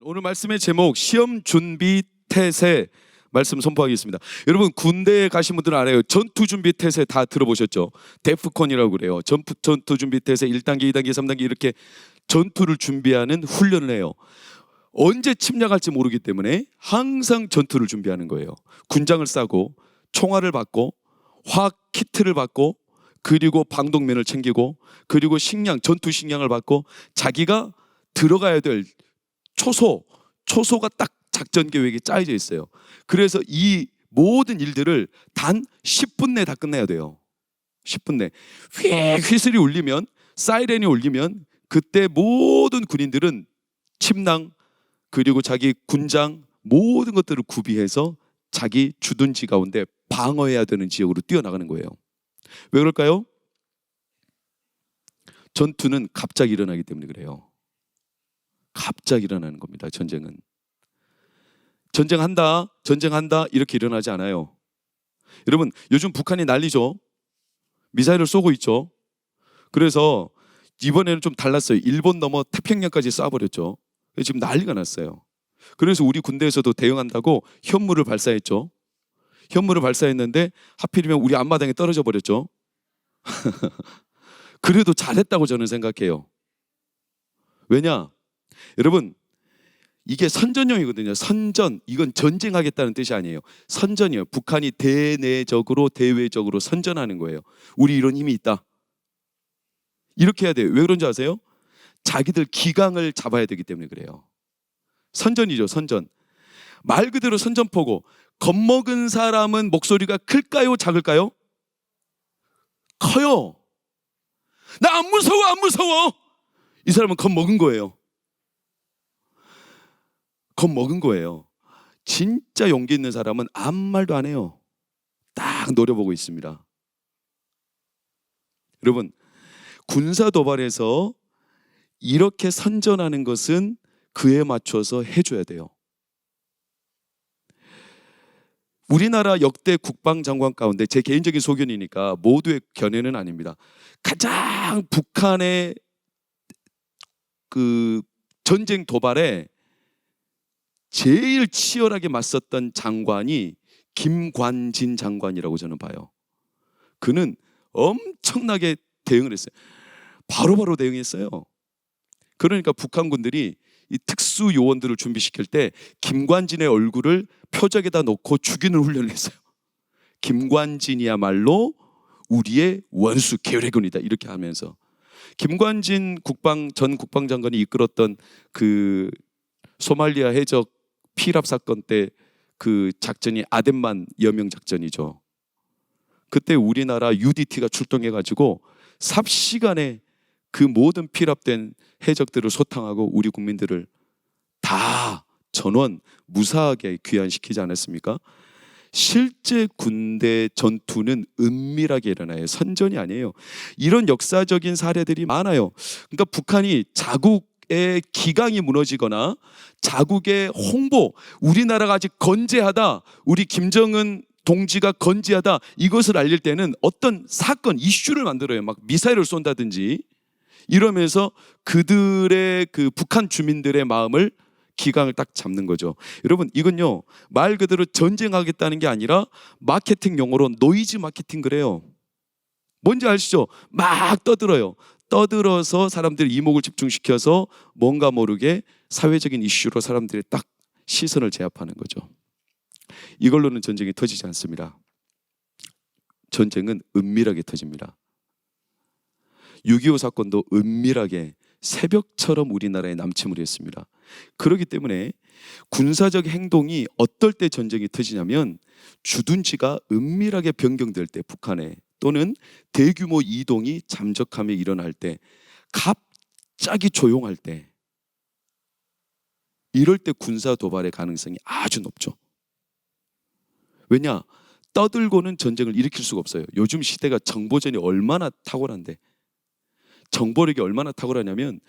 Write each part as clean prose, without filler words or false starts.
오늘 말씀의 제목 시험 준비 태세 말씀 선포하겠습니다. 여러분 군대에 가신 분들은 알아요. 전투 준비 태세 다 들어보셨죠? 데프콘이라고 그래요. 전투 준비 태세 1단계, 2단계, 3단계 이렇게 전투를 준비하는 훈련을 해요. 언제 침략할지 모르기 때문에 항상 전투를 준비하는 거예요. 군장을 싸고 총알을 받고 화학 키트를 받고 그리고 방독면을 챙기고 그리고 식량, 전투 식량을 받고 자기가 들어가야 될 초소가 딱 작전 계획이 짜여져 있어요. 그래서 이 모든 일들을 단 10분 내에 다 끝내야 돼요. 10분 내. 휘슬이 울리면, 사이렌이 울리면 그때 모든 군인들은 침낭 그리고 자기 군장 모든 것들을 구비해서 자기 주둔지 가운데 방어해야 되는 지역으로 뛰어나가는 거예요. 왜 그럴까요? 전투는 갑자기 일어나기 때문에 그래요. 갑자기 일어나는 겁니다. 전쟁은. 전쟁한다 이렇게 일어나지 않아요. 여러분 요즘 북한이 난리죠. 미사일을 쏘고 있죠. 그래서 이번에는 좀 달랐어요. 일본 넘어 태평양까지 쏴버렸죠. 지금 난리가 났어요. 그래서 우리 군대에서도 대응한다고 현무를 발사했죠. 현무를 발사했는데 하필이면 우리 앞마당에 떨어져 버렸죠. 그래도 잘했다고 저는 생각해요. 왜냐? 여러분 이게 선전용이거든요. 선전, 이건 전쟁하겠다는 뜻이 아니에요. 선전이에요. 북한이 대내적으로 대외적으로 선전하는 거예요. 우리 이런 힘이 있다. 이렇게 해야 돼요. 왜 그런지 아세요? 자기들 기강을 잡아야 되기 때문에 그래요. 선전이죠. 선전. 말 그대로 선전포고. 겁먹은 사람은 목소리가 클까요? 작을까요? 커요. 나 안 무서워 안 무서워. 이 사람은 겁먹은 거예요. 겁먹은 거예요. 진짜 용기 있는 사람은 아무 말도 안 해요. 딱 노려보고 있습니다. 여러분 군사 도발에서 이렇게 선전하는 것은 그에 맞춰서 해줘야 돼요. 우리나라 역대 국방장관 가운데 제 개인적인 소견이니까 모두의 견해는 아닙니다. 가장 북한의 그 전쟁 도발에 제일 치열하게 맞섰던 장관이 김관진 장관이라고 저는 봐요. 그는 엄청나게 대응을 했어요. 바로바로 대응했어요. 그러니까 북한군들이 이 특수 요원들을 준비시킬 때 김관진의 얼굴을 표적에다 놓고 죽이는 훈련을 했어요. 김관진이야말로 우리의 원수 계략군이다 이렇게 하면서 김관진 전 국방장관이 이끌었던 그 소말리아 해적 피랍 사건 때 그 작전이 아덴만 여명 작전이죠. 그때 우리나라 UDT가 출동해가지고 삽시간에 그 모든 피랍된 해적들을 소탕하고 우리 국민들을 다 전원 무사하게 귀환시키지 않았습니까? 실제 군대 전투는 은밀하게 일어나요. 선전이 아니에요. 이런 역사적인 사례들이 많아요. 그러니까 북한이 자국의 기강이 무너지거나 자국의 홍보, 우리나라가 아직 건재하다, 우리 김정은 동지가 건재하다 이것을 알릴 때는 어떤 사건, 이슈를 만들어요. 막 미사일을 쏜다든지 이러면서 그들의 그 북한 주민들의 마음을 기강을 딱 잡는 거죠. 여러분 이건요 말 그대로 전쟁하겠다는 게 아니라 마케팅 용어로 노이즈 마케팅 그래요. 뭔지 아시죠? 막 떠들어요. 떠들어서 사람들의 이목을 집중시켜서 뭔가 모르게 사회적인 이슈로 사람들의 딱 시선을 제압하는 거죠. 이걸로는 전쟁이 터지지 않습니다. 전쟁은 은밀하게 터집니다. 6.25 사건도 은밀하게 새벽처럼 우리나라에 남침을 했습니다. 그렇기 때문에 군사적 행동이 어떨 때 전쟁이 터지냐면 주둔지가 은밀하게 변경될 때 북한에 또는 대규모 이동이 잠적함에 일어날 때 갑자기 조용할 때 이럴 때 군사 도발의 가능성이 아주 높죠. 왜냐? 떠들고는 전쟁을 일으킬 수가 없어요. 요즘 시대가 정보전이 얼마나 탁월한데 정보력이 얼마나 탁월하냐면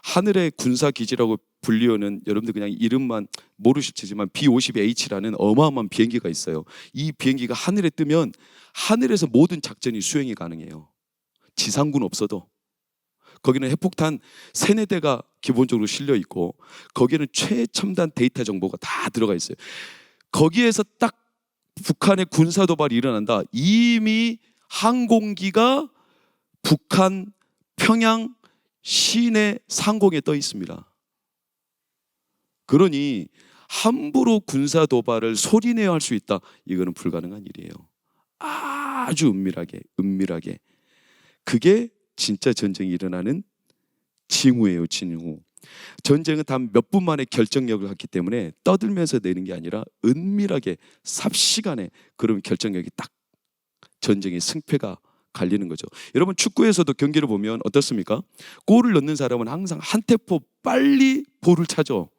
하늘의 군사기지라고 불리우는 여러분들 그냥 이름만 모르실지만 B-50H라는 어마어마한 비행기가 있어요. 이 비행기가 하늘에 뜨면 하늘에서 모든 작전이 수행이 가능해요. 지상군 없어도. 거기는 핵폭탄 3-4대가 기본적으로 실려 있고 거기에는 최첨단 데이터 정보가 다 들어가 있어요. 거기에서 딱 북한의 군사 도발이 일어난다. 이미 항공기가 북한 평양 시내 상공에 떠 있습니다. 그러니 함부로 군사 도발을 소리내어 할 수 있다. 이거는 불가능한 일이에요. 아주 은밀하게. 그게 진짜 전쟁이 일어나는 징후예요. 징후. 전쟁은 단 몇 분 만에 결정력을 갖기 때문에 떠들면서 내는 게 아니라 은밀하게 삽시간에 그러면 결정력이 딱 전쟁의 승패가 갈리는 거죠. 여러분 축구에서도 경기를 보면 어떻습니까? 골을 넣는 사람은 항상 한 템포 빨리 볼을 차죠.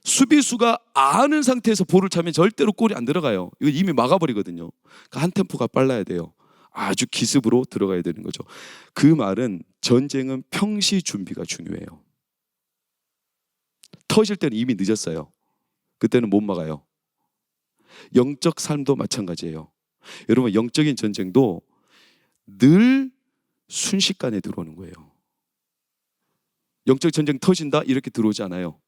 수비수가 아는 상태에서 볼을 차면 절대로 골이 안 들어가요. 이거 이미 막아버리거든요. 그러니까 한 템포가 빨라야 돼요. 아주 기습으로 들어가야 되는 거죠. 그 말은 전쟁은 평시 준비가 중요해요. 터질 때는 이미 늦었어요. 그때는 못 막아요. 영적 삶도 마찬가지예요. 여러분 영적인 전쟁도 늘 순식간에 들어오는 거예요. 영적 전쟁 터진다 이렇게 들어오지 않아요.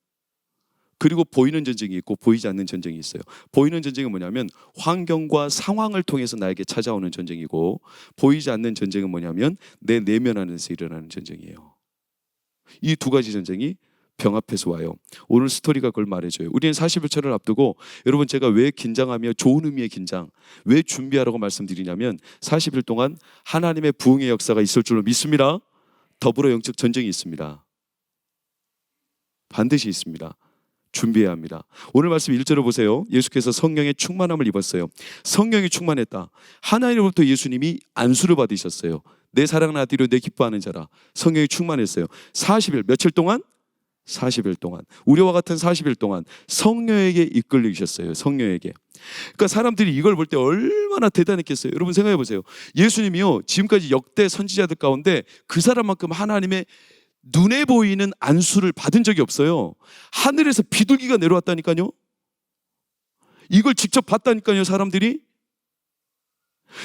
그리고 보이는 전쟁이 있고 보이지 않는 전쟁이 있어요. 보이는 전쟁은 뭐냐면 환경과 상황을 통해서 나에게 찾아오는 전쟁이고, 보이지 않는 전쟁은 뭐냐면 내 내면 안에서 일어나는 전쟁이에요. 이 두 가지 전쟁이 병합해서 와요. 오늘 스토리가 그걸 말해줘요. 우리는 40일차를 앞두고, 여러분 제가 왜 긴장하며 좋은 의미의 긴장, 왜 준비하라고 말씀드리냐면 40일 동안 하나님의 부흥의 역사가 있을 줄로 믿습니다. 더불어 영적 전쟁이 있습니다. 반드시 있습니다. 준비해야 합니다. 오늘 말씀 1절을 보세요. 예수께서 성령의 충만함을 입었어요. 성령이 충만했다. 하나님으로부터 예수님이 안수를 받으셨어요. 내 사랑하는 아들이요 내 기뻐하는 자라. 성령이 충만했어요. 40일 며칠 동안? 40일 동안. 우리와 같은 40일 동안 성령에게 이끌리셨어요. 성령에게. 그러니까 사람들이 이걸 볼 때 얼마나 대단했겠어요. 여러분 생각해 보세요. 예수님이요 지금까지 역대 선지자들 가운데 그 사람만큼 하나님의 눈에 보이는 안수를 받은 적이 없어요. 하늘에서 비둘기가 내려왔다니까요. 이걸 직접 봤다니까요, 사람들이.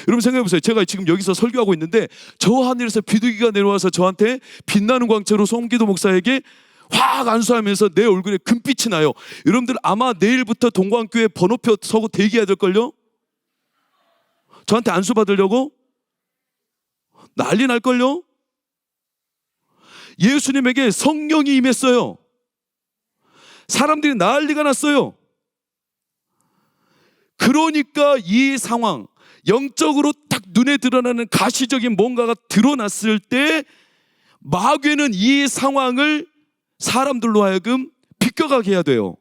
여러분 생각해 보세요. 제가 지금 여기서 설교하고 있는데 저 하늘에서 비둘기가 내려와서 저한테 빛나는 광채로 송기도 목사에게 확 안수하면서 내 얼굴에 금빛이 나요. 여러분들 아마 내일부터 동광교회 번호표 서고 대기해야 될걸요? 저한테 안수 받으려고? 난리 날걸요? 예수님에게 성령이 임했어요. 사람들이 난리가 났어요. 그러니까 이 상황, 영적으로 딱 눈에 드러나는 가시적인 뭔가가 드러났을 때 마귀는 이 상황을 사람들로 하여금 비껴가게 해야 돼요.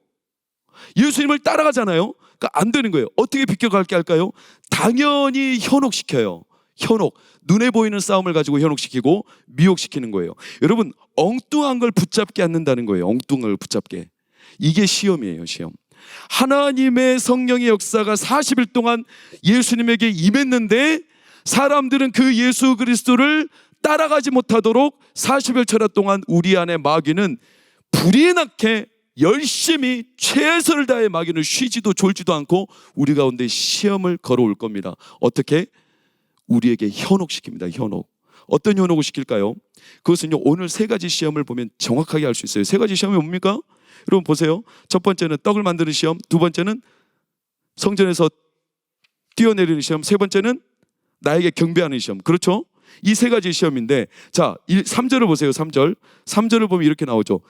예수님을 따라가잖아요. 그러니까 안 되는 거예요. 어떻게 비껴가게 할까요? 당연히 현혹시켜요. 현혹. 눈에 보이는 싸움을 가지고 현혹시키고 미혹시키는 거예요. 여러분 엉뚱한 걸 붙잡게 않는다는 거예요. 엉뚱한 걸 붙잡게. 이게 시험이에요. 시험. 하나님의 성령의 역사가 40일 동안 예수님에게 임했는데 사람들은 그 예수 그리스도를 따라가지 못하도록 40일 철야 동안 우리 안에 마귀는 불이 나게 열심히 최선을 다해 마귀는 쉬지도 졸지도 않고 우리 가운데 시험을 걸어올 겁니다. 어떻게? 우리에게 현혹시킵니다. 현혹. 어떤 현혹을 시킬까요? 그것은요 오늘 3가지 시험을 보면 정확하게 알 수 있어요. 3가지 시험이 뭡니까? 여러분 보세요. 첫 번째는 떡을 만드는 시험, 두 번째는 성전에서 뛰어내리는 시험, 세 번째는 나에게 경배하는 시험. 그렇죠? 이 3가지 시험인데, 자 3절을 보세요. 3절을 보면 이렇게 나오죠.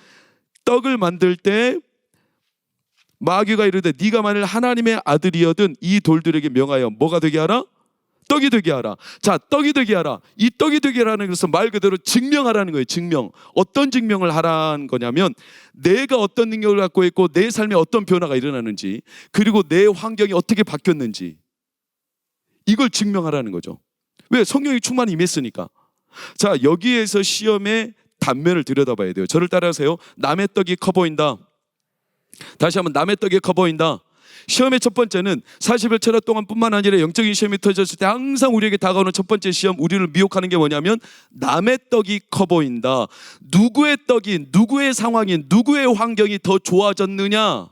떡을 만들 때 마귀가 이르되 네가 만일 하나님의 아들이여든 이 돌들에게 명하여 뭐가 되게 하라? 떡이 되게 하라. 자, 떡이 되게 하라. 이 떡이 되게 하라는 것은 말 그대로 증명하라는 거예요. 증명. 어떤 증명을 하라는 거냐면 내가 어떤 능력을 갖고 있고 내 삶에 어떤 변화가 일어나는지, 그리고 내 환경이 어떻게 바뀌었는지, 이걸 증명하라는 거죠. 왜? 성령이 충만히 임했으니까. 자, 여기에서 시험의 단면을 들여다봐야 돼요. 저를 따라하세요. 남의 떡이 커 보인다. 다시 한번 남의 떡이 커 보인다. 시험의 첫 번째는 40일 철야 동안 뿐만 아니라 영적인 시험이 터졌을 때 항상 우리에게 다가오는 첫 번째 시험, 우리를 미혹하는 게 뭐냐면 남의 떡이 커 보인다. 누구의 떡이, 누구의 상황이, 누구의 환경이 더 좋아졌느냐,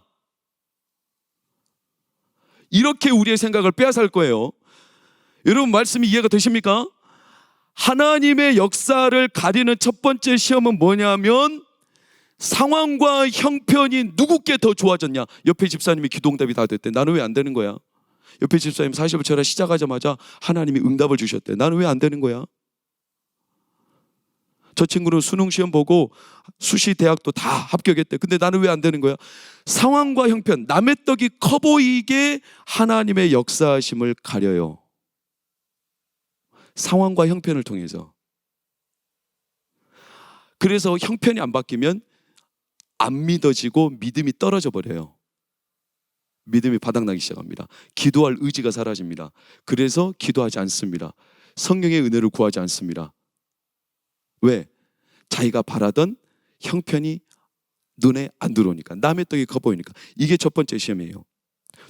이렇게 우리의 생각을 빼앗을 거예요. 여러분 말씀이 이해가 되십니까? 하나님의 역사를 가리는 첫 번째 시험은 뭐냐면 상황과 형편이 누구께 더 좋아졌냐. 옆에 집사님이 기도응답이 다 됐대. 나는 왜 안 되는 거야? 옆에 집사님 40일 철야 시작하자마자 하나님이 응답을 주셨대. 나는 왜 안 되는 거야? 저 친구는 수능 시험 보고 수시 대학도 다 합격했대. 근데 나는 왜 안 되는 거야? 상황과 형편, 남의 떡이 커 보이게 하나님의 역사하심을 가려요. 상황과 형편을 통해서. 그래서 형편이 안 바뀌면 안 믿어지고 믿음이 떨어져 버려요. 믿음이 바닥나기 시작합니다. 기도할 의지가 사라집니다. 그래서 기도하지 않습니다. 성령의 은혜를 구하지 않습니다. 왜? 자기가 바라던 형편이 눈에 안 들어오니까. 남의 떡이 커 보이니까. 이게 첫 번째 시험이에요.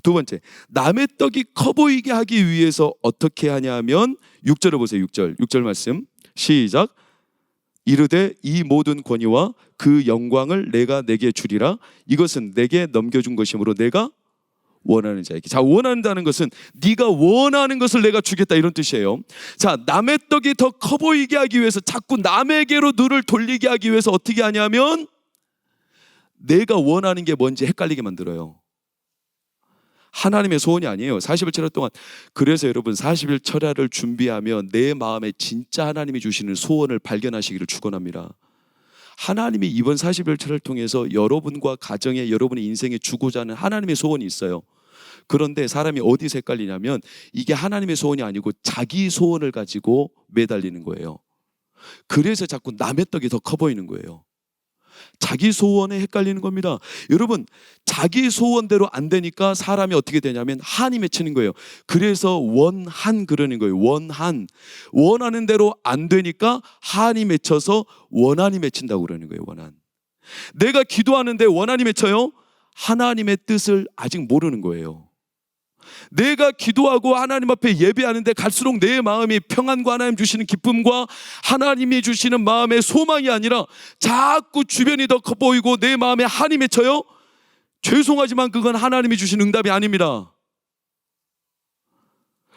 두 번째, 남의 떡이 커 보이게 하기 위해서 어떻게 하냐면 6절을 보세요. 6절 말씀 시작. 이르되 이 모든 권위와 그 영광을 내가 내게 주리라. 이것은 내게 넘겨준 것이므로 내가 원하는 자에게. 자, 원한다는 것은 네가 원하는 것을 내가 주겠다, 이런 뜻이에요. 자, 남의 떡이 더 커 보이게 하기 위해서, 자꾸 남에게로 눈을 돌리게 하기 위해서 어떻게 하냐면 내가 원하는 게 뭔지 헷갈리게 만들어요. 하나님의 소원이 아니에요. 40일 철야 동안. 그래서 여러분 40일 철야를 준비하면 내 마음에 진짜 하나님이 주시는 소원을 발견하시기를 축원합니다. 하나님이 이번 40일 철야를 통해서 여러분과 가정에, 여러분의 인생에 주고자 하는 하나님의 소원이 있어요. 그런데 사람이 어디서 헷갈리냐면 이게 하나님의 소원이 아니고 자기 소원을 가지고 매달리는 거예요. 그래서 자꾸 남의 떡이 더 커 보이는 거예요. 자기 소원에 헷갈리는 겁니다. 여러분, 자기 소원대로 안 되니까 사람이 어떻게 되냐면 한이 맺히는 거예요. 그래서 원한 그러는 거예요. 원하는 대로 안 되니까 한이 맺혀서 원한이 맺힌다고 그러는 거예요. 원한. 내가 기도하는데 원한이 맺혀요? 하나님의 뜻을 아직 모르는 거예요. 내가 기도하고 하나님 앞에 예배하는데 갈수록 내 마음이 평안과 하나님 주시는 기쁨과 하나님이 주시는 마음의 소망이 아니라 자꾸 주변이 더 커 보이고 내 마음에 한이 맺혀요? 죄송하지만 그건 하나님이 주신 응답이 아닙니다.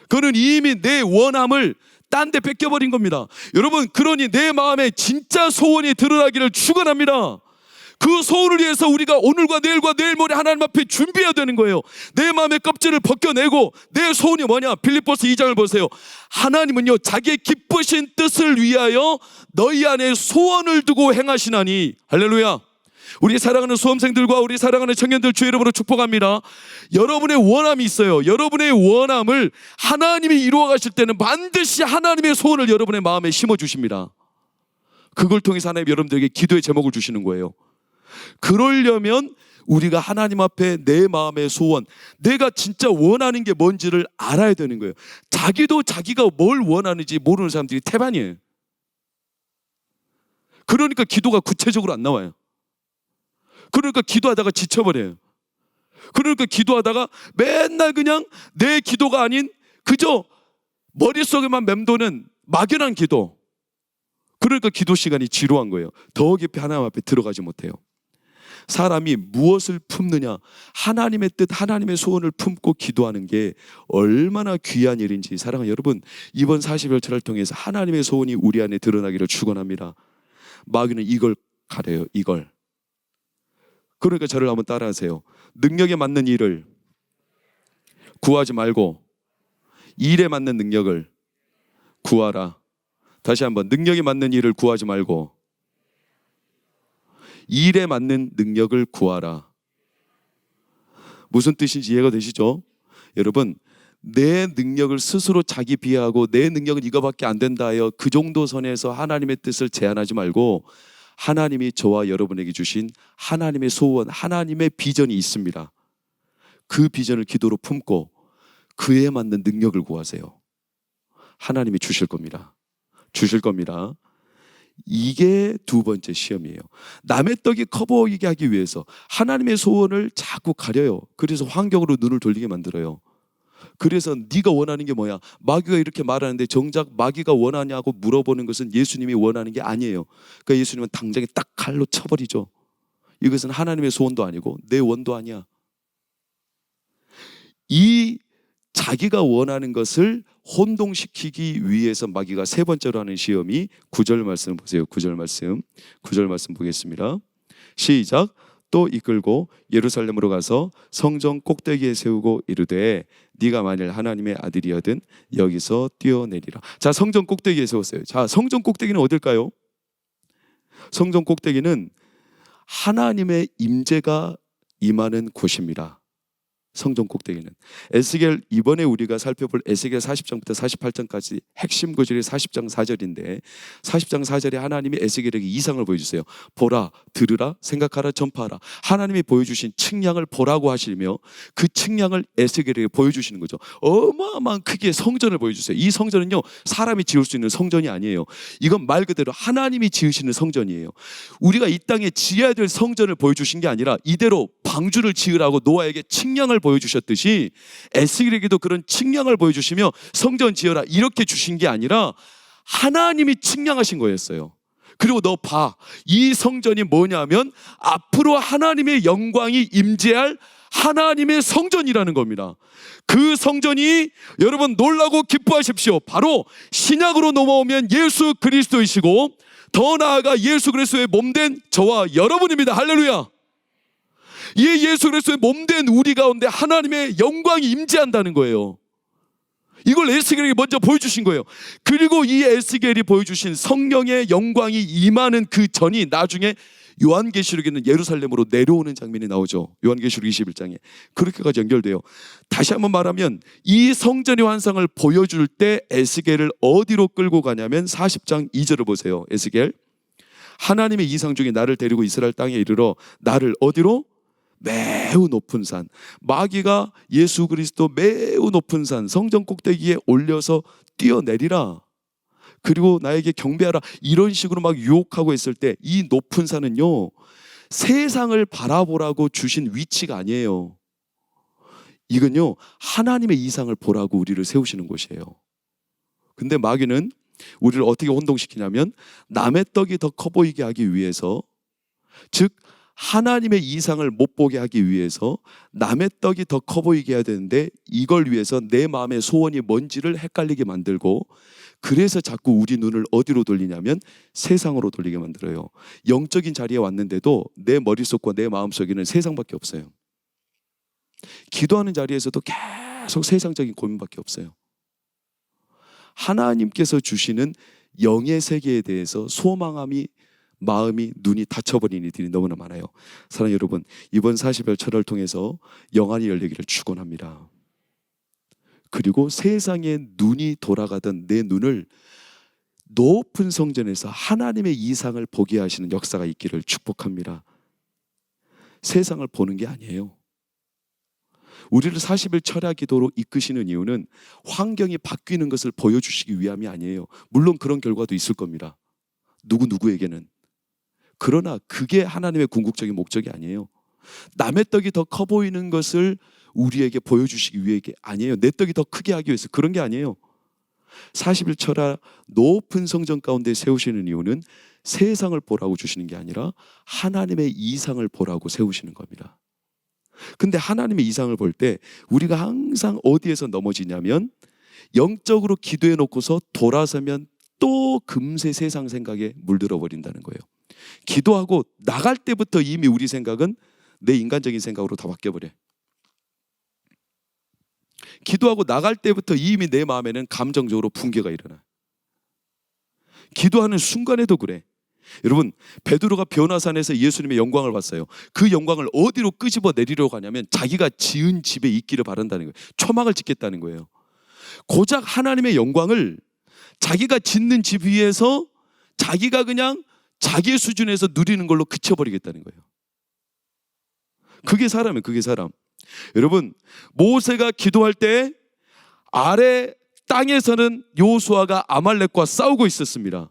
그는 이미 내 원함을 딴 데 뺏겨버린 겁니다. 여러분, 그러니 내 마음에 진짜 소원이 드러나기를 축원합니다. 그 소원을 위해서 우리가 오늘과 내일과 내일 모레 하나님 앞에 준비해야 되는 거예요. 내 마음의 껍질을 벗겨내고 내 소원이 뭐냐? 빌립보서 2장을 보세요. 하나님은요, 자기의 기쁘신 뜻을 위하여 너희 안에 소원을 두고 행하시나니. 할렐루야. 우리 사랑하는 수험생들과 우리 사랑하는 청년들 주의 이름으로 축복합니다. 여러분의 원함이 있어요. 여러분의 원함을 하나님이 이루어 가실 때는 반드시 하나님의 소원을 여러분의 마음에 심어주십니다. 그걸 통해서 하나님 여러분들에게 기도의 제목을 주시는 거예요. 그러려면 우리가 하나님 앞에 내 마음의 소원, 내가 진짜 원하는 게 뭔지를 알아야 되는 거예요. 자기도 자기가 뭘 원하는지 모르는 사람들이 태반이에요. 그러니까 기도가 구체적으로 안 나와요. 그러니까 기도하다가 지쳐버려요. 그러니까 기도하다가 맨날 그냥 내 기도가 아닌 그저 머릿속에만 맴도는 막연한 기도. 그러니까 기도 시간이 지루한 거예요. 더 깊이 하나님 앞에 들어가지 못해요. 사람이 무엇을 품느냐, 하나님의 뜻, 하나님의 소원을 품고 기도하는 게 얼마나 귀한 일인지 사랑하는 여러분, 이번 40일 철야를 통해서 하나님의 소원이 우리 안에 드러나기를 축원합니다. 마귀는 이걸 가려요. 이걸. 그러니까 저를 한번 따라하세요. 능력에 맞는 일을 구하지 말고 일에 맞는 능력을 구하라. 다시 한번, 능력에 맞는 일을 구하지 말고 일에 맞는 능력을 구하라. 무슨 뜻인지 이해가 되시죠? 여러분, 내 능력을 스스로 자기 비하하고 내 능력은 이거밖에 안 된다 하여 그 정도 선에서 하나님의 뜻을 제한하지 말고 하나님이 저와 여러분에게 주신 하나님의 소원, 하나님의 비전이 있습니다. 그 비전을 기도로 품고 그에 맞는 능력을 구하세요. 하나님이 주실 겁니다. 주실 겁니다. 이게 두 번째 시험이에요. 남의 떡이 커 보이게 하기 위해서 하나님의 소원을 자꾸 가려요. 그래서 환경으로 눈을 돌리게 만들어요. 그래서 네가 원하는 게 뭐야? 마귀가 이렇게 말하는데 정작 마귀가 원하냐고 물어보는 것은 예수님이 원하는 게 아니에요. 그러니까 예수님은 당장에 딱 칼로 쳐버리죠. 이것은 하나님의 소원도 아니고 내 원도 아니야. 이 자기가 원하는 것을 혼동시키기 위해서 마귀가 세 번째로 하는 시험이 9절 말씀 보세요. 9절 말씀 보겠습니다. 시작. 또 이끌고 예루살렘으로 가서 성전 꼭대기에 세우고 이르되 네가 만일 하나님의 아들이거든 여기서 뛰어내리라. 자, 성전 꼭대기에 세웠어요. 자, 성전 꼭대기는 어딜까요? 성전 꼭대기는 하나님의 임재가 임하는 곳입니다. 성전 꼭대기는 에스겔, 이번에 우리가 살펴볼 에스겔 40장부터 48장까지 핵심 구절이 40장 4절인데 40장 4절에 하나님이 에스겔에게 이상을 보여주세요. 보라, 들으라, 생각하라, 전파하라. 하나님이 보여주신 측량을 보라고 하시며 그 측량을 에스겔에게 보여주시는 거죠. 어마어마한 크기의 성전을 보여주세요. 이 성전은요, 사람이 지을 수 있는 성전이 아니에요. 이건 말 그대로 하나님이 지으시는 성전이에요. 우리가 이 땅에 지어야 될 성전을 보여주신 게 아니라 이대로 방주를 지으라고 노아에게 측량을 보여주셨듯이 에스겔에게도 그런 측량을 보여주시며 성전 지어라 이렇게 주신 게 아니라 하나님이 측량하신 거였어요. 그리고 너 봐, 이 성전이 뭐냐면 앞으로 하나님의 영광이 임재할 하나님의 성전이라는 겁니다. 그 성전이 여러분 놀라고 기뻐하십시오. 바로 신약으로 넘어오면 예수 그리스도이시고 더 나아가 예수 그리스도의 몸된 저와 여러분입니다. 할렐루야. 이 예수 그리스도의 몸된 우리 가운데 하나님의 영광이 임재한다는 거예요. 이걸 에스겔에게 먼저 보여주신 거예요. 그리고 이 에스겔이 보여주신 성령의 영광이 임하는 그 전이 나중에 요한계시록에는 예루살렘으로 내려오는 장면이 나오죠. 요한계시록 21장에 그렇게까지 연결돼요. 다시 한번 말하면 이 성전의 환상을 보여줄 때 에스겔을 어디로 끌고 가냐면 40장 2절을 보세요. 에스겔, 하나님의 이상 중에 나를 데리고 이스라엘 땅에 이르러 나를 어디로? 매우 높은 산, 마귀가 예수 그리스도 매우 높은 산 성전 꼭대기에 올려서 뛰어내리라, 그리고 나에게 경배하라, 이런 식으로 막 유혹하고 있을 때 이 높은 산은요, 세상을 바라보라고 주신 위치가 아니에요. 이건요, 하나님의 이상을 보라고 우리를 세우시는 곳이에요. 근데 마귀는 우리를 어떻게 혼동시키냐면 남의 떡이 더 커 보이게 하기 위해서, 즉 하나님의 이상을 못 보게 하기 위해서 남의 떡이 더 커 보이게 해야 되는데 이걸 위해서 내 마음의 소원이 뭔지를 헷갈리게 만들고, 그래서 자꾸 우리 눈을 어디로 돌리냐면 세상으로 돌리게 만들어요. 영적인 자리에 왔는데도 내 머릿속과 내 마음속에는 세상밖에 없어요. 기도하는 자리에서도 계속 세상적인 고민밖에 없어요. 하나님께서 주시는 영의 세계에 대해서 소망함이, 마음이, 눈이 닫혀버린 이들이 너무나 많아요. 사랑하는 여러분, 이번 40일 철을 통해서 영안이 열리기를 축원합니다. 그리고 세상에 눈이 돌아가던 내 눈을 높은 성전에서 하나님의 이상을 보게 하시는 역사가 있기를 축복합니다. 세상을 보는 게 아니에요. 우리를 40일 철야 기도로 이끄시는 이유는 환경이 바뀌는 것을 보여주시기 위함이 아니에요. 물론 그런 결과도 있을 겁니다. 누구에게는. 그러나 그게 하나님의 궁극적인 목적이 아니에요. 남의 떡이 더 커 보이는 것을 우리에게 보여주시기 위해 아니에요. 내 떡이 더 크게 하기 위해서, 그런 게 아니에요. 40일 철야 높은 성전 가운데 세우시는 이유는 세상을 보라고 주시는 게 아니라 하나님의 이상을 보라고 세우시는 겁니다. 근데 하나님의 이상을 볼 때 우리가 항상 어디에서 넘어지냐면, 영적으로 기도해 놓고서 돌아서면 또 금세 세상 생각에 물들어 버린다는 거예요. 기도하고 나갈 때부터 이미 우리 생각은 내 인간적인 생각으로 다 바뀌어버려. 기도하고 나갈 때부터 이미 내 마음에는 감정적으로 붕괴가 일어나. 기도하는 순간에도 그래. 여러분, 베드로가 변화산에서 예수님의 영광을 봤어요. 그 영광을 어디로 끄집어 내리려고 하냐면 자기가 지은 집에 있기를 바란다는 거예요. 초막을 짓겠다는 거예요. 고작 하나님의 영광을 자기가 짓는 집 위에서 자기가 그냥 자기의 수준에서 누리는 걸로 그쳐버리겠다는 거예요. 그게 사람이에요. 그게 사람. 여러분, 모세가 기도할 때 아래 땅에서는 여호수아가 아말렉과 싸우고 있었습니다.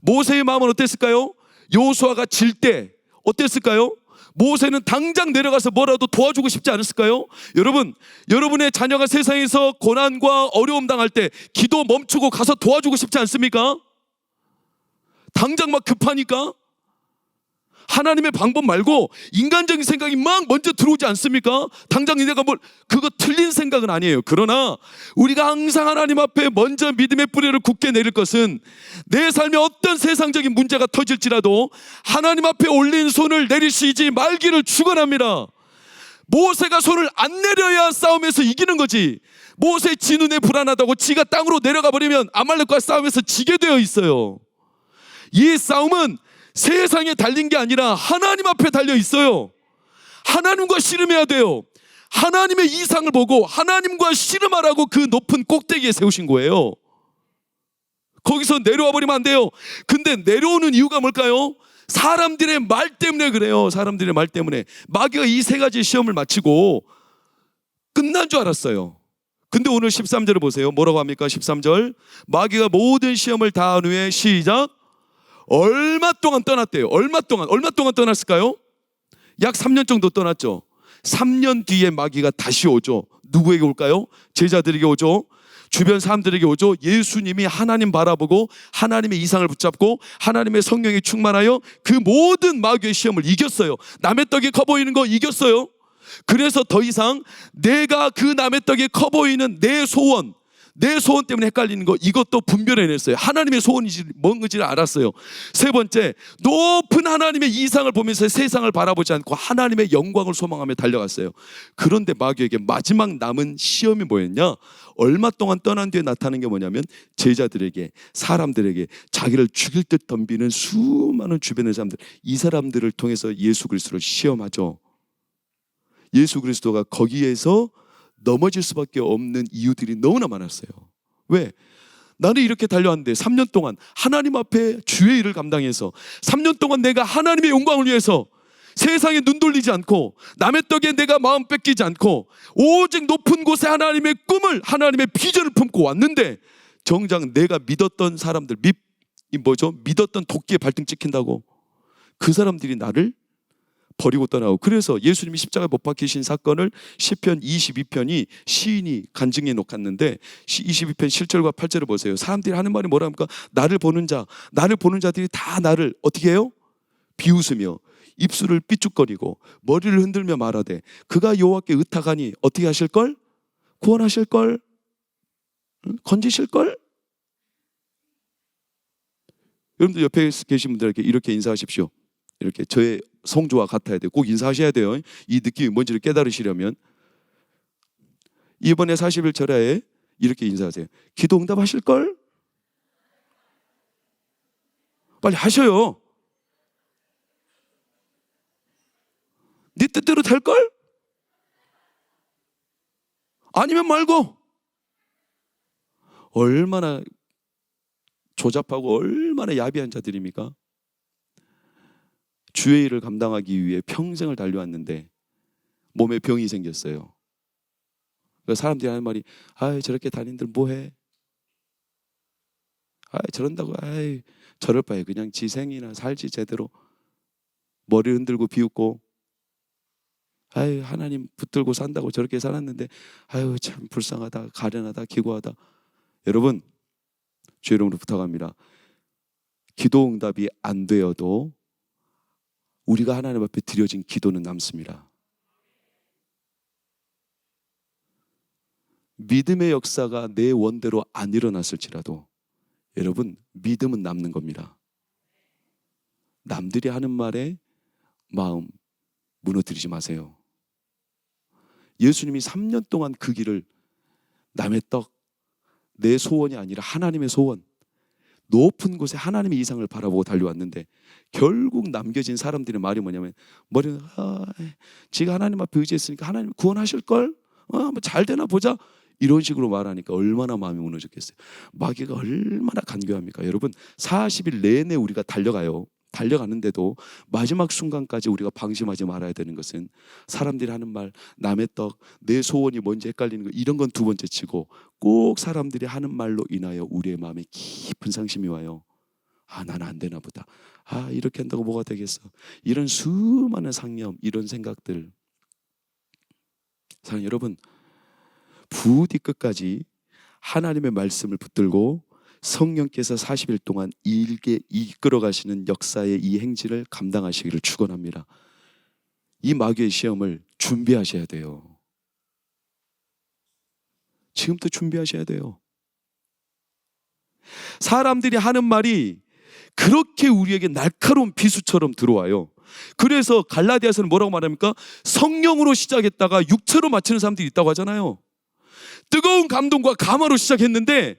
모세의 마음은 어땠을까요? 여호수아가 질 때 어땠을까요? 모세는 당장 내려가서 뭐라도 도와주고 싶지 않았을까요? 여러분, 여러분의 자녀가 세상에서 고난과 어려움 당할 때 기도 멈추고 가서 도와주고 싶지 않습니까? 당장 막 급하니까. 하나님의 방법 말고 인간적인 생각이 막 먼저 들어오지 않습니까? 당장 내가 그거 틀린 생각은 아니에요. 그러나 우리가 항상 하나님 앞에 먼저 믿음의 뿌리를 굳게 내릴 것은 내 삶에 어떤 세상적인 문제가 터질지라도 하나님 앞에 올린 손을 내리시지 말기를 축원합니다. 모세가 손을 안 내려야 싸움에서 이기는 거지. 모세 지 눈에 불안하다고 지가 땅으로 내려가 버리면 아말렉과 싸움에서 지게 되어 있어요. 이 싸움은 세상에 달린 게 아니라 하나님 앞에 달려 있어요. 하나님과 씨름해야 돼요. 하나님의 이상을 보고 하나님과 씨름하라고 그 높은 꼭대기에 세우신 거예요. 거기서 내려와 버리면 안 돼요. 근데 내려오는 이유가 뭘까요? 사람들의 말 때문에 그래요. 사람들의 말 때문에. 마귀가 이 세 가지 시험을 마치고 끝난 줄 알았어요. 근데 오늘 13절을 보세요. 뭐라고 합니까? 13절. 마귀가 모든 시험을 다 한 후에 시작. 얼마 동안 떠났대요. 얼마 동안 떠났을까요? 약 3년 정도 떠났죠. 3년 뒤에 마귀가 다시 오죠. 누구에게 올까요? 제자들에게 오죠. 주변 사람들에게 오죠. 예수님이 하나님 바라보고 하나님의 이상을 붙잡고 하나님의 성령에 충만하여 그 모든 마귀의 시험을 이겼어요. 남의 떡이 커 보이는 거 이겼어요. 그래서 더 이상 내가 그 남의 떡이 커 보이는 내 소원 때문에 헷갈리는 거, 이것도 분별해냈어요. 하나님의 소원인지 뭔지를 알았어요. 세 번째, 높은 하나님의 이상을 보면서 세상을 바라보지 않고 하나님의 영광을 소망하며 달려갔어요. 그런데 마귀에게 마지막 남은 시험이 뭐였냐? 얼마 동안 떠난 뒤에 나타나는 게 뭐냐면 제자들에게, 사람들에게 자기를 죽일 듯 덤비는 수많은 주변의 사람들, 이 사람들을 통해서 예수 그리스도를 시험하죠. 예수 그리스도가 거기에서 넘어질 수밖에 없는 이유들이 너무나 많았어요. 왜? 나는 이렇게 달려왔는데 3년 동안 하나님 앞에 주의 일을 감당해서 3년 동안 내가 하나님의 영광을 위해서 세상에 눈 돌리지 않고 남의 떡에 내가 마음 뺏기지 않고 오직 높은 곳에 하나님의 꿈을, 하나님의 비전을 품고 왔는데 정작 내가 믿었던 사람들, 믿었던 도끼에 발등 찍힌다고 그 사람들이 나를 버리고 떠나고. 그래서 예수님이 십자가에 못 박히신 사건을 시편 22편이 시인이 간증해 놓았는데 22편 7절과 8절을 보세요. 사람들이 하는 말이 뭐랍니까? 나를 보는 자들이 다 나를 어떻게 해요? 비웃으며 입술을 삐죽거리고 머리를 흔들며 말하되 그가 여호와께 의탁하니 어떻게 하실걸? 구원하실걸? 건지실걸? 여러분들 옆에 계신 분들에게 이렇게 인사하십시오. 이렇게 저의 성조와 같아야 돼요. 꼭 인사하셔야 돼요. 이 느낌이 뭔지를 깨달으시려면 이번에 40일절에 이렇게 인사하세요. 기도 응답하실걸? 빨리 하셔요. 네 뜻대로 될걸? 아니면 말고. 얼마나 조잡하고 얼마나 야비한 자들입니까? 주의 일을 감당하기 위해 평생을 달려왔는데 몸에 병이 생겼어요. 사람들이 하는 말이 저렇게 다닌들 뭐해? 저런다고 저럴 바에 그냥 지생이나 살지 제대로. 머리 흔들고 비웃고 하나님 붙들고 산다고 저렇게 살았는데 참 불쌍하다, 가련하다, 기고하다. 여러분, 주의 이름으로 부탁합니다. 기도 응답이 안 되어도 우리가 하나님 앞에 드려진 기도는 남습니다. 믿음의 역사가 내 원대로 안 일어났을지라도 여러분, 믿음은 남는 겁니다. 남들이 하는 말에 마음 무너뜨리지 마세요. 예수님이 3년 동안 그 길을 남의 떡, 내 소원이 아니라 하나님의 소원, 높은 곳에 하나님의 이상을 바라보고 달려왔는데 결국 남겨진 사람들의 말이 뭐냐면 머리는 지가 하나님 앞에 의지했으니까 하나님 구원하실걸? 뭐 잘 되나 보자. 이런 식으로 말하니까 얼마나 마음이 무너졌겠어요. 마귀가 얼마나 간교합니까? 여러분, 40일 내내 우리가 달려가는데도 마지막 순간까지 우리가 방심하지 말아야 되는 것은 사람들이 하는 말, 남의 떡, 내 소원이 뭔지 헷갈리는 거, 이런 건 두 번째 치고 꼭 사람들이 하는 말로 인하여 우리의 마음에 깊은 상심이 와요. 나는 안 되나 보다. 이렇게 한다고 뭐가 되겠어. 이런 수많은 상념, 이런 생각들. 사랑하는 여러분, 부디 끝까지 하나님의 말씀을 붙들고 성령께서 40일 동안 일게 이끌어 가시는 역사의 이 행진을 감당하시기를 축원합니다. 이 마귀의 시험을 준비하셔야 돼요. 지금부터 준비하셔야 돼요. 사람들이 하는 말이 그렇게 우리에게 날카로운 비수처럼 들어와요. 그래서 갈라디아서는 뭐라고 말합니까? 성령으로 시작했다가 육체로 마치는 사람들이 있다고 하잖아요. 뜨거운 감동과 감화로 시작했는데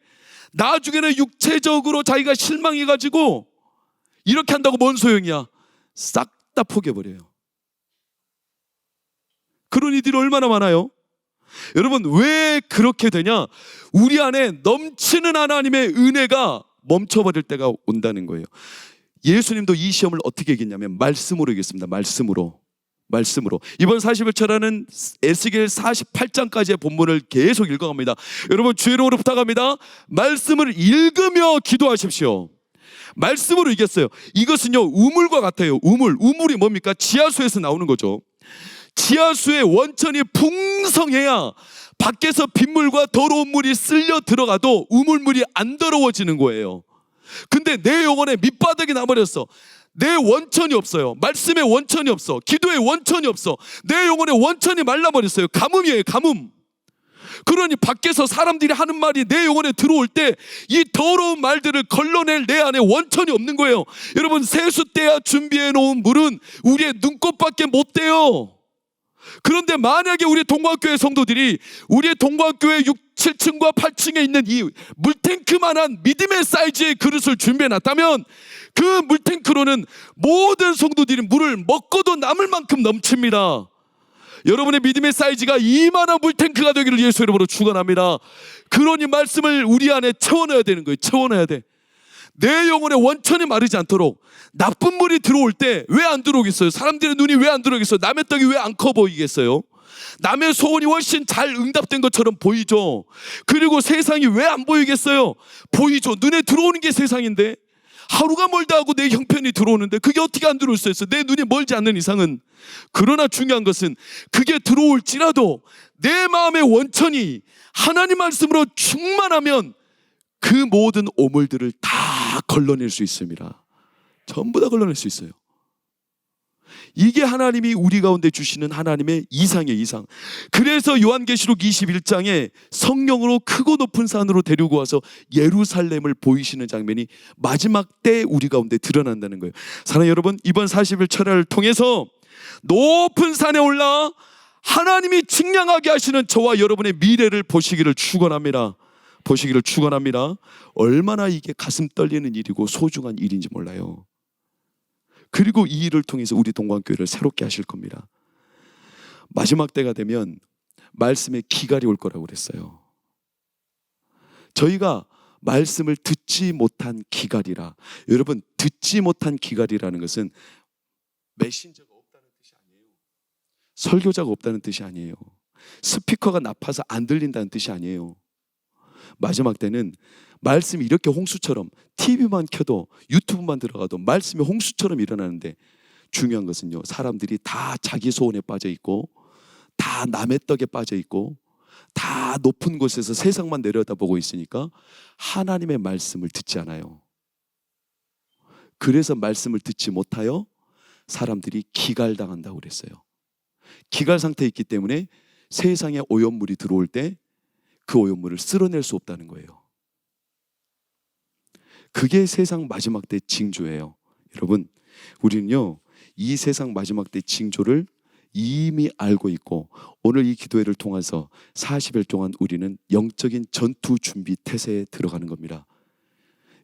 나중에는 육체적으로 자기가 실망해가지고 이렇게 한다고 뭔 소용이야? 싹 다 포기해버려요. 그런 이들이 얼마나 많아요? 여러분, 왜 그렇게 되냐? 우리 안에 넘치는 하나님의 은혜가 멈춰버릴 때가 온다는 거예요. 예수님도 이 시험을 어떻게 이겼냐면 말씀으로 이겼습니다. 말씀으로. 이번 40일차라는 에스겔 48장까지의 본문을 계속 읽어갑니다. 여러분, 주의 이름으로 부탁합니다. 말씀을 읽으며 기도하십시오. 말씀으로 이겼어요. 이것은요, 우물과 같아요. 우물이 뭡니까? 지하수에서 나오는 거죠. 지하수의 원천이 풍성해야 밖에서 빗물과 더러운 물이 쓸려 들어가도 우물물이 안 더러워지는 거예요. 근데 내 영혼에 밑바닥이 나버렸어. 내 원천이 없어요. 말씀의 원천이 없어. 기도의 원천이 없어. 내 영혼의 원천이 말라버렸어요. 가뭄이에요, 가뭄. 그러니 밖에서 사람들이 하는 말이 내 영혼에 들어올 때 이 더러운 말들을 걸러낼 내 안에 원천이 없는 거예요. 여러분, 세숫대야 준비해 놓은 물은 우리의 눈꽃밖에 못 돼요. 그런데 만약에 우리 동광교회 성도들이 우리의 동광교회 6, 7층과 8층에 있는 이 물탱크만한 믿음의 사이즈의 그릇을 준비해 놨다면 그 물탱크로는 모든 성도들이 물을 먹고도 남을 만큼 넘칩니다. 여러분의 믿음의 사이즈가 이만한 물탱크가 되기를 예수 이름으로 축원합니다. 그러니 말씀을 우리 안에 채워넣어야 되는 거예요. 채워넣어야 돼. 내 영혼의 원천이 마르지 않도록. 나쁜 물이 들어올 때 왜 안 들어오겠어요? 사람들의 눈이 왜 안 들어오겠어요? 남의 떡이 왜 안 커 보이겠어요? 남의 소원이 훨씬 잘 응답된 것처럼 보이죠. 그리고 세상이 왜 안 보이겠어요? 보이죠. 눈에 들어오는 게 세상인데 하루가 멀다 하고 내 형편이 들어오는데 그게 어떻게 안 들어올 수 있어요? 내 눈이 멀지 않는 이상은. 그러나 중요한 것은 그게 들어올지라도 내 마음의 원천이 하나님 말씀으로 충만하면 그 모든 오물들을 다 걸러낼 수 있습니다. 전부 다 걸러낼 수 있어요. 이게 하나님이 우리 가운데 주시는 하나님의 이상의 이상. 그래서 요한계시록 21장에 성령으로 크고 높은 산으로 데리고 와서 예루살렘을 보이시는 장면이 마지막 때 우리 가운데 드러난다는 거예요. 사랑하는 여러분, 이번 40일 철야를 통해서 높은 산에 올라 하나님이 측량하게 하시는 저와 여러분의 미래를 보시기를 축원합니다. 얼마나 이게 가슴 떨리는 일이고 소중한 일인지 몰라요. 그리고 이 일을 통해서 우리 동광교회를 새롭게 하실 겁니다. 마지막 때가 되면 말씀의 기갈이 올 거라고 그랬어요. 저희가 말씀을 듣지 못한 기갈이라. 여러분, 듣지 못한 기갈이라는 것은 메신저가 없다는 뜻이 아니에요. 설교자가 없다는 뜻이 아니에요. 스피커가 나빠서 안 들린다는 뜻이 아니에요. 마지막 때는 말씀이 이렇게 홍수처럼 TV만 켜도 유튜브만 들어가도 말씀이 홍수처럼 일어나는데 중요한 것은요, 사람들이 다 자기 소원에 빠져 있고 다 남의 떡에 빠져 있고 다 높은 곳에서 세상만 내려다보고 있으니까 하나님의 말씀을 듣지 않아요. 그래서 말씀을 듣지 못하여 사람들이 기갈당한다고 그랬어요. 기갈 상태에 있기 때문에 세상에 오염물이 들어올 때 그 오염물을 쓸어낼 수 없다는 거예요. 그게 세상 마지막 때 징조예요. 여러분, 우리는요, 이 세상 마지막 때 징조를 이미 알고 있고 오늘 이 기도회를 통해서 40일 동안 우리는 영적인 전투 준비 태세에 들어가는 겁니다.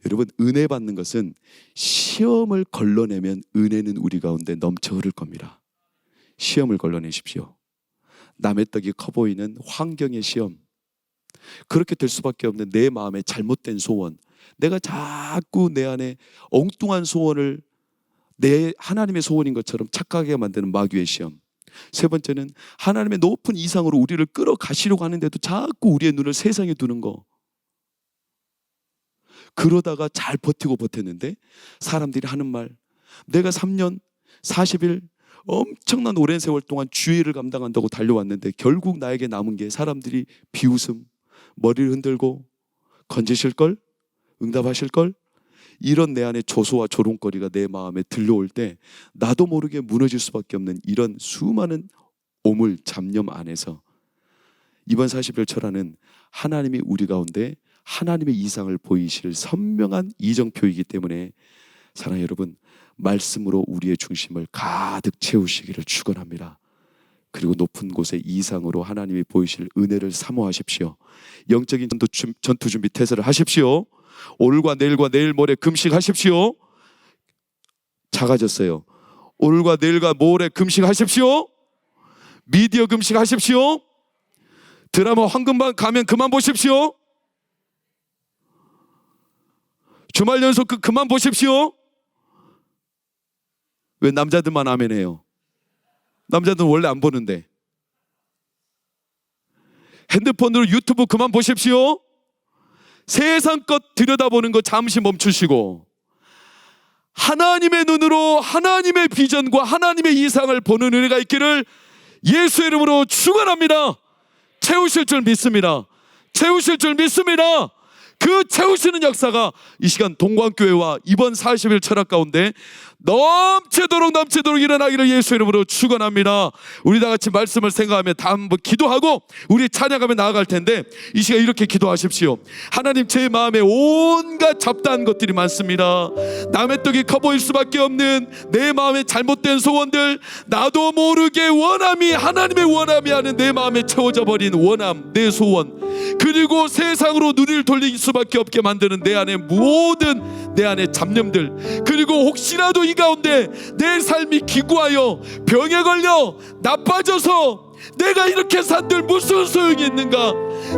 여러분, 은혜 받는 것은 시험을 걸러내면 은혜는 우리 가운데 넘쳐 흐를 겁니다. 시험을 걸러내십시오. 남의 떡이 커 보이는 환경의 시험, 그렇게 될 수밖에 없는 내 마음의 잘못된 소원, 내가 자꾸 내 안에 엉뚱한 소원을 내 하나님의 소원인 것처럼 착각하게 만드는 마귀의 시험. 세 번째는 하나님의 높은 이상으로 우리를 끌어가시려고 하는데도 자꾸 우리의 눈을 세상에 두는 거. 그러다가 잘 버텼는데 사람들이 하는 말, 내가 3년 40일 엄청난 오랜 세월 동안 주의를 감당한다고 달려왔는데 결국 나에게 남은 게 사람들이 비웃음, 머리를 흔들고 건지실걸? 응답하실걸? 이런 내 안에 조소와 조롱거리가 내 마음에 들려올 때 나도 모르게 무너질 수밖에 없는 이런 수많은 오물 잡념 안에서 이번 40일 철화는 하나님이 우리 가운데 하나님의 이상을 보이실 선명한 이정표이기 때문에 사랑하는 여러분, 말씀으로 우리의 중심을 가득 채우시기를 축원합니다. 그리고 높은 곳에 이상으로 하나님이 보이실 은혜를 사모하십시오. 영적인 전투 준비 태세를 하십시오. 오늘과 내일과 내일 모레 금식하십시오. 작아졌어요. 오늘과 내일과 모레 금식하십시오. 미디어 금식하십시오. 드라마 황금방 가면 그만 보십시오. 주말 연속 그만 보십시오. 왜 남자들만 아멘해요? 남자들은 원래 안 보는데. 핸드폰으로 유튜브 그만 보십시오. 세상 것 들여다보는 거 잠시 멈추시고 하나님의 눈으로 하나님의 비전과 하나님의 이상을 보는 은혜가 있기를 예수의 이름으로 축원합니다. 채우실 줄 믿습니다. 채우실 줄 믿습니다. 그 채우시는 역사가 이 시간 동광교회와 이번 40일 철학 가운데 넘치도록 일어나기를 예수 이름으로 축원합니다. 우리 다 같이 말씀을 생각하며 다 한번 기도하고 우리 찬양하며 나아갈 텐데 이 시간 이렇게 기도하십시오. 하나님, 제 마음에 온갖 잡다한 것들이 많습니다. 남의 떡이 커 보일 수밖에 없는 내 마음의 잘못된 소원들, 나도 모르게 원함이 하나님의 원함이 아닌 내 마음에 채워져 버린 원함, 내 소원, 그리고 세상으로 눈을 돌릴 수밖에 없게 만드는 내 안의 모든 내 안의 잡념들, 그리고 혹시라도 이 가운데 내 삶이 기구하여 병에 걸려 나빠져서 내가 이렇게 산들 무슨 소용이 있는가,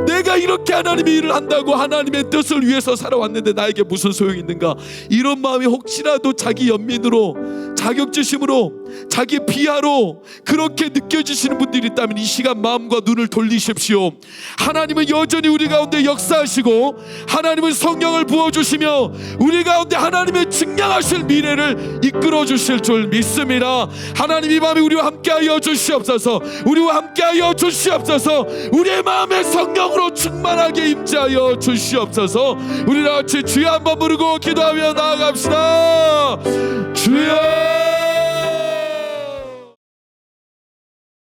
내가 이렇게 하나님의 일을 한다고 하나님의 뜻을 위해서 살아왔는데 나에게 무슨 소용이 있는가, 이런 마음이 혹시라도 자기 연민으로, 자격지심으로, 자기 비하로 그렇게 느껴지시는 분들이 있다면 이 시간 마음과 눈을 돌리십시오. 하나님은 여전히 우리 가운데 역사하시고 하나님은 성령을 부어주시며 우리 가운데 하나님의 증량하실 미래를 이끌어 주실 줄 믿습니다. 하나님, 이 밤에 우리와 함께하여 주시옵소서. 우리와 함께하여 주시옵소서. 우리의 마음에 성령으로 충만하게 임재하여 주시옵소서. 우리 다 같이 주여 한번 부르고 기도하며 나아갑시다. 주여